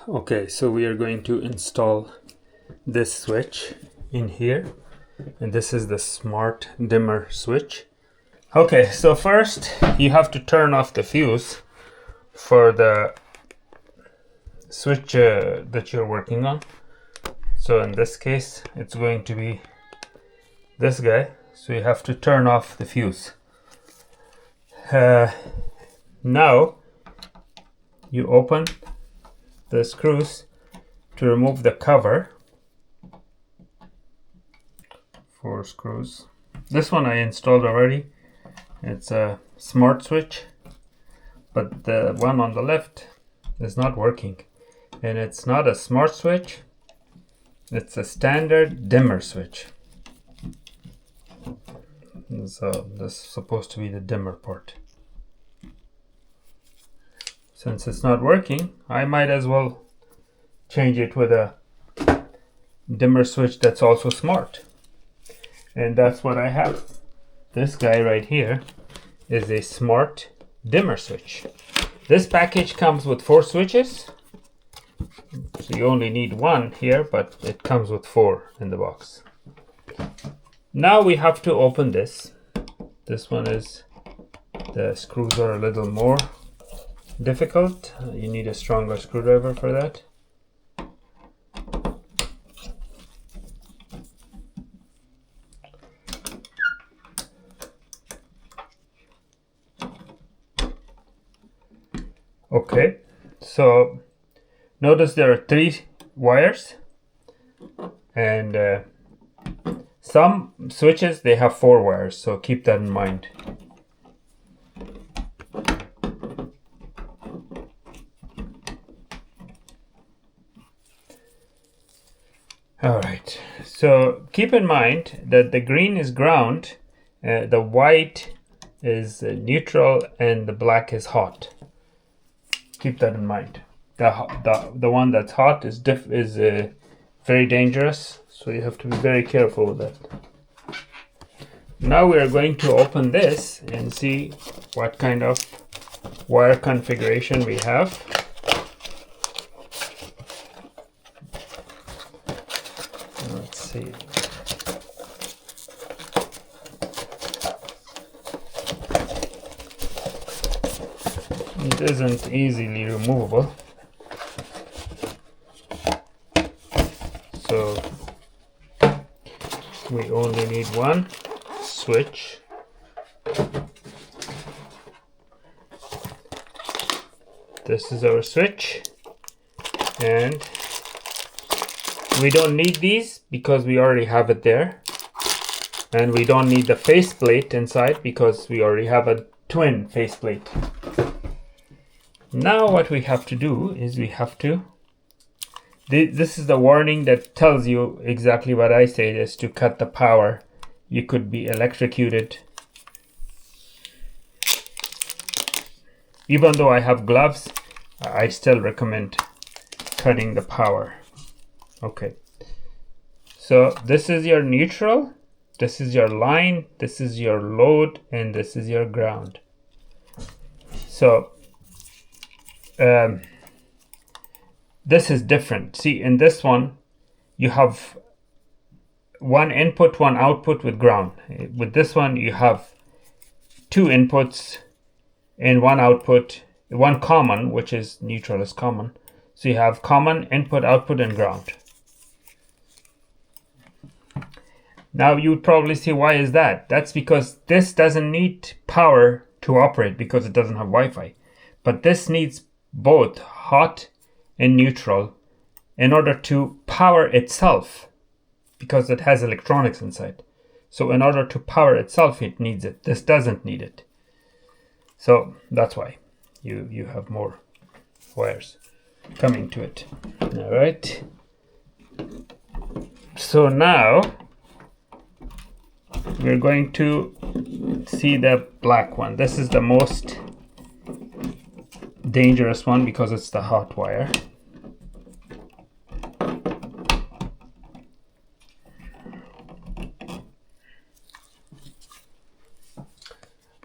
Okay, so we are going to install this switch in here, and this is the smart dimmer switch. Okay, so first you have to turn off the fuse for the switch that you're working on. So in this case it's going to be this guy, so you have to turn off the fuse. Now you open the screws to remove the cover. 4 screws. This one I installed already. It's a smart switch, but the one on the left is not working, and it's not a smart switch, it's a standard dimmer switch. So this is supposed to be the dimmer part. Since it's not working, I might as well change it with a dimmer switch that's also smart. And that's what I have. This guy right here is a smart dimmer switch. This package comes with 4 switches. So you only need 1 here, but it comes with 4 in the box. Now we have to open this. This one is, the screws are a little more difficult. You need a stronger screwdriver for that. Okay, so notice there are 3 wires, and some switches they have 4 wires, so keep that in mind. Alright, so keep in mind that the green is ground, the white is neutral, and the black is hot. Keep that in mind. The one that's hot is very dangerous, so you have to be very careful with that. Now we are going to open this and see what kind of wire configuration we have. Let's see. It isn't easily removable, so we only need 1 switch. This is our switch, and we don't need these because we already have it there, and we don't need the faceplate inside because we already have a twin faceplate. Now what we have to do is we have to, this is the warning that tells you exactly what I say, is to cut the power. You could be electrocuted. Even though I have gloves, I still recommend cutting the power. Okay, so this is your neutral, this is your line, this is your load, and this is your ground. So this is different. See, in this one you have 1 input, 1 output with ground. With this one you have 2 inputs and 1 output, 1 common, which is neutral is common. So you have common, input, output, and ground. Now you would probably say, why is that? That's because this doesn't need power to operate because it doesn't have Wi-Fi. But this needs both hot and neutral in order to power itself, because it has electronics inside. So in order to power itself, it needs it. This doesn't need it. So that's why you have more wires coming to it. All right. So now we're going to see the black one. This is the most dangerous one because it's the hot wire.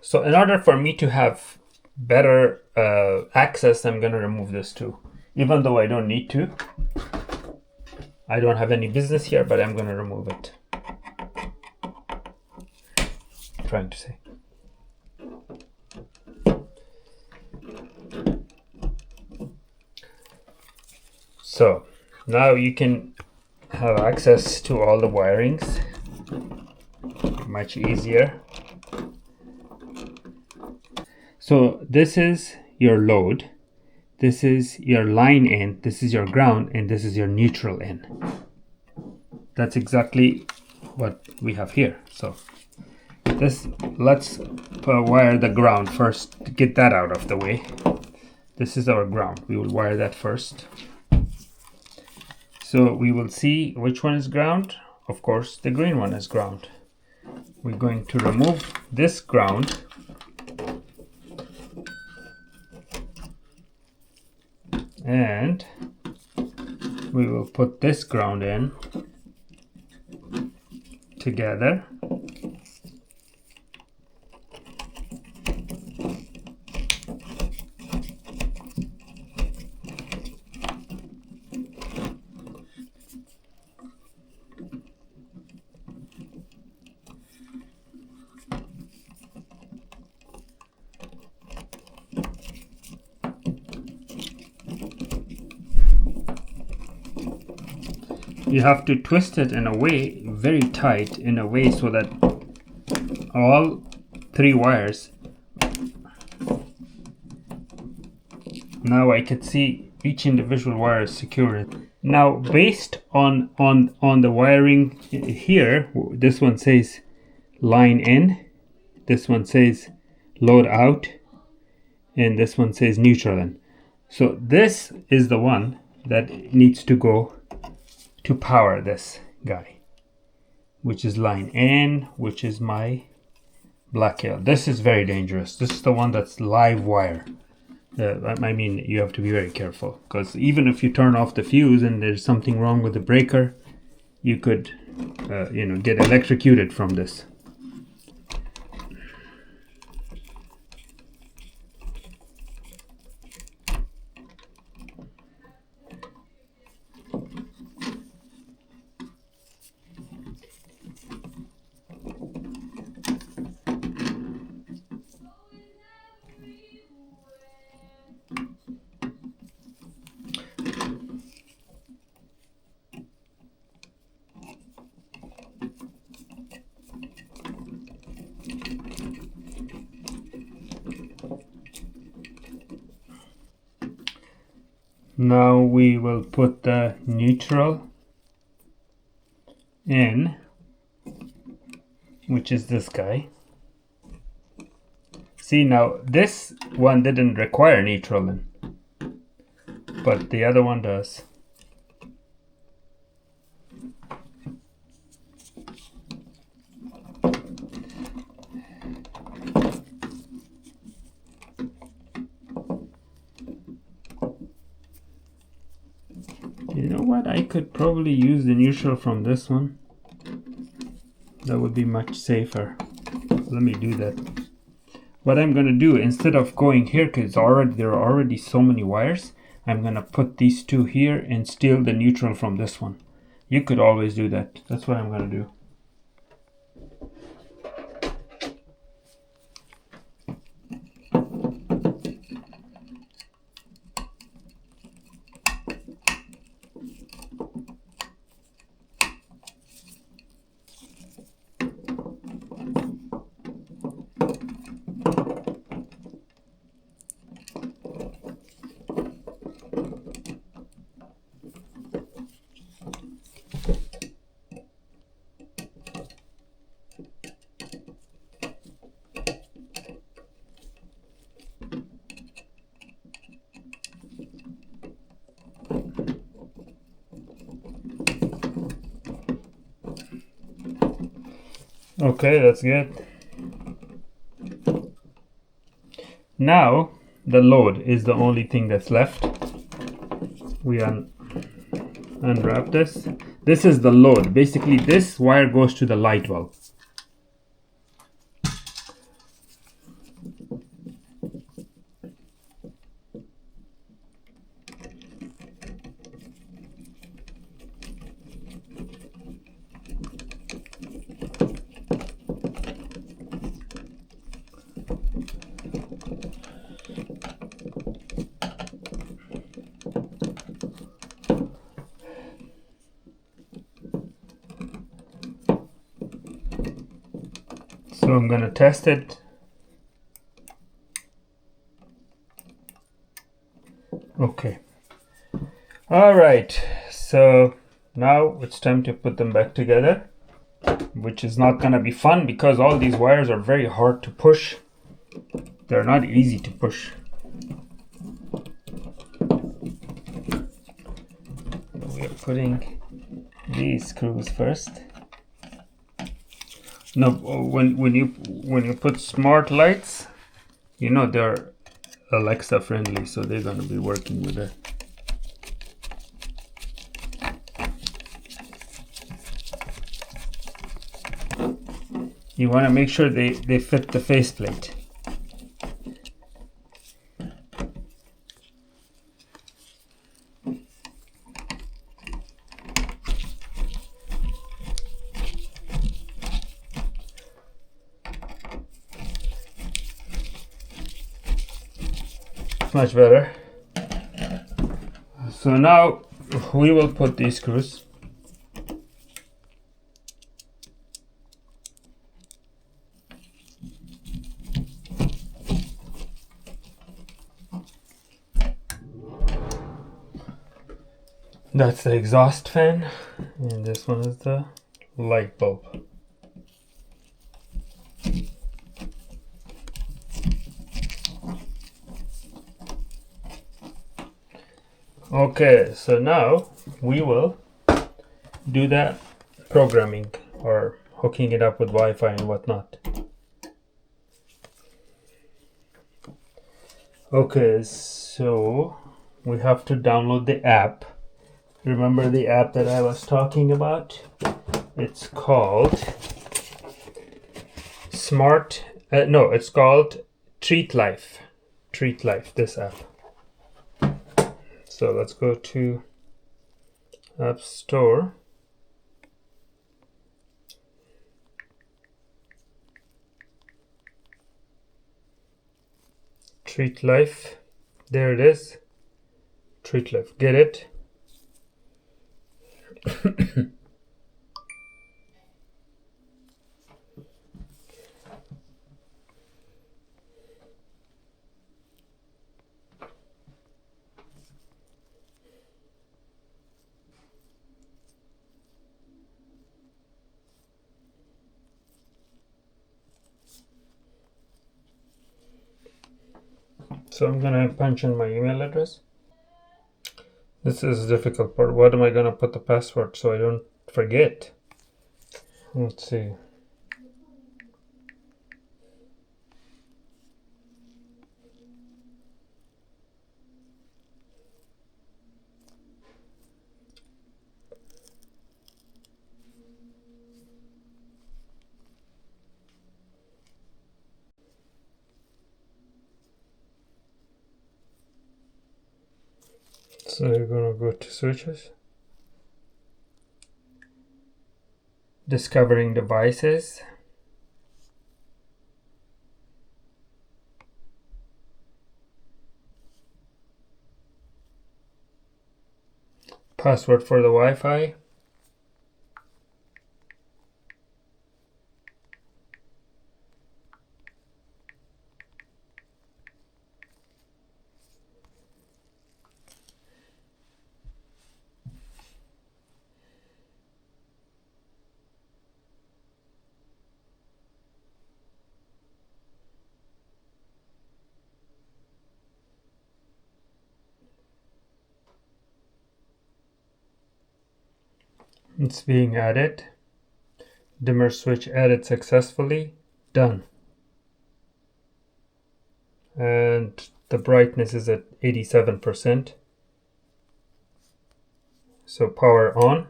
So in order for me to have better access, I'm going to remove this too. even though I don't need to. I don't have any business here, but I'm going to remove it. Trying to say. So now you can have access to all the wirings much easier. So this is your load, this is your line in, this is your ground, and this is your neutral in. That's exactly what we have here. So this, let's wire the ground first to get that out of the way. This is our ground. We will wire that first. So we will see which one is ground. Of course, the green one is ground. We're going to remove this ground and we will put this ground in together. You have to twist it in a way, very tight, in a way so that all three wires. Now I can see each individual wire is secured. Now based on the wiring here, this one says line in, this one says load out, and this one says neutral in. So this is the one that needs to go to power this guy, which is line in, which is my black hill. This is very dangerous. This is the one that's live wire. I mean, you have to be very careful, because even if you turn off the fuse and there's something wrong with the breaker, you could get electrocuted from this. Now we will put the neutral in, which is this guy. See, now this one didn't require neutral in, but the other one does. You know what? I could probably use the neutral from this one. That would be much safer. Let me do that. What I'm going to do, instead of going here, because there are already so many wires, I'm going to put these two here and steal the neutral from this one. You could always do that. That's what I'm going to do. Okay, that's good. Now the load is the only thing that's left. We unwrap this. This is the load. Basically, this wire goes to the light bulb. So I'm gonna test it. Okay. All right. So now it's time to put them back together, which is not gonna be fun because all these wires are very hard to push. They're not easy to push. We are putting these screws first. No, when you put smart lights, you know they're Alexa friendly, so they're gonna be working with it. You want to make sure they fit the faceplate. Much better. So now we will put these screws. That's the exhaust fan, and this one is the light bulb. Okay, so now we will do that programming or hooking it up with Wi-Fi and whatnot. Okay, so we have to download the app. Remember the app that I was talking about? It's called it's called TreatLife. TreatLife, this app. So let's go to App Store. TreatLife. There it is. TreatLife. Get it? So I'm gonna punch in my email address. This is the difficult part. What am I gonna put the password so I don't forget? Let's see. So you're gonna go to switches, discovering devices, password for the Wi-Fi, it's being added. Dimmer switch added successfully. Done. And the brightness is at 87%. So power on.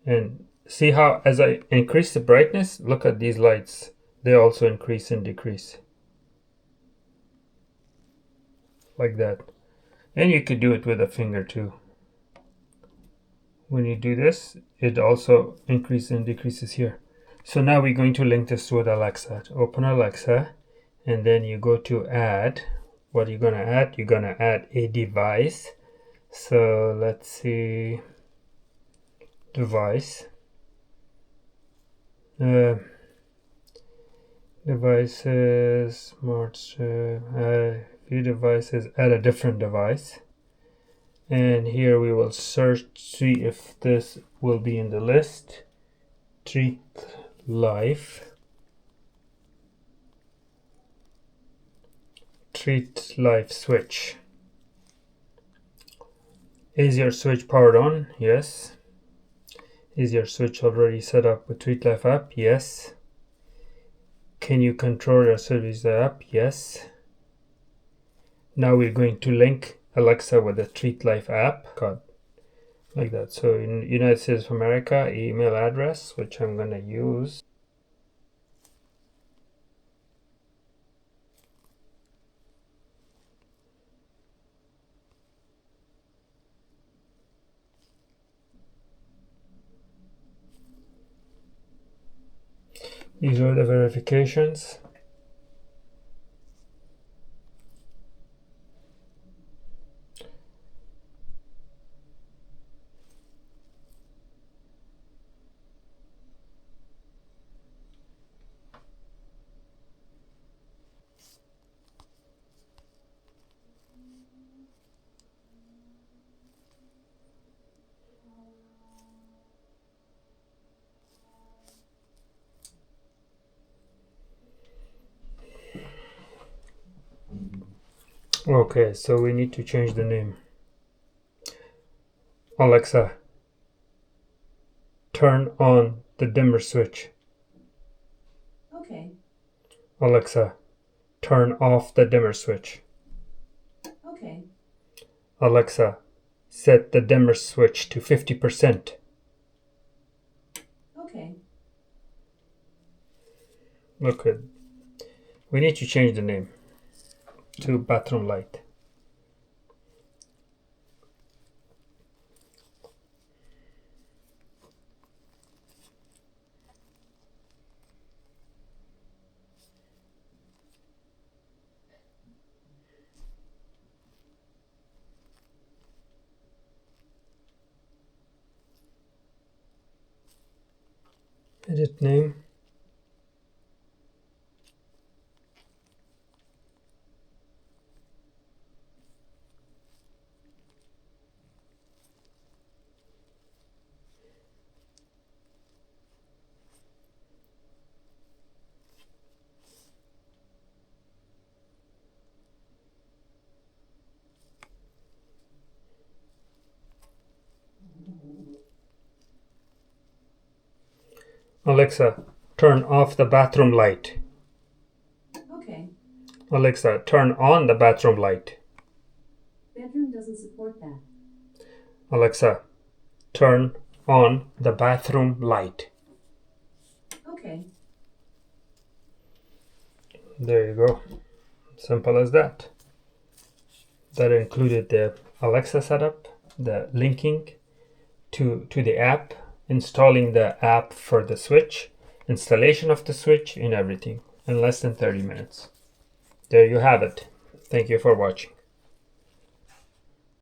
And see how as I increase the brightness, look at these lights. They also increase and decrease. Like that. And you could do it with a finger too. When you do this, it also increases and decreases here. So now we're going to link this with Alexa. Open Alexa, and then you go to add. What are you going to add? You're going to add a device. So let's see, device. Devices, smart, view devices, add a different device. And here we will search, see if this will be in the list. TreatLife. TreatLife switch. Is your switch powered on? Yes. Is your switch already set up with TreatLife app? Yes. Can you control your switch app? Yes. Now we're going to link Alexa with the TreatLife app. God, like that. So in United States of America, email address, which I'm going to use. These are the verifications. Okay, so we need to change the name. Alexa, turn on the dimmer switch. Okay. Alexa, turn off the dimmer switch. Okay. Alexa, set the dimmer switch to 50%. Okay. Okay, we need to change the name to bathroom light. Edit name. Alexa, turn off the bathroom light. Okay. Alexa, turn on the bathroom light. Bedroom doesn't support that. Alexa, turn on the bathroom light. Okay. There you go. Simple as that. That included the Alexa setup, the linking to the app, installing the app for the switch, installation of the switch, and everything in less than 30 minutes. There you have it. Thank you for watching.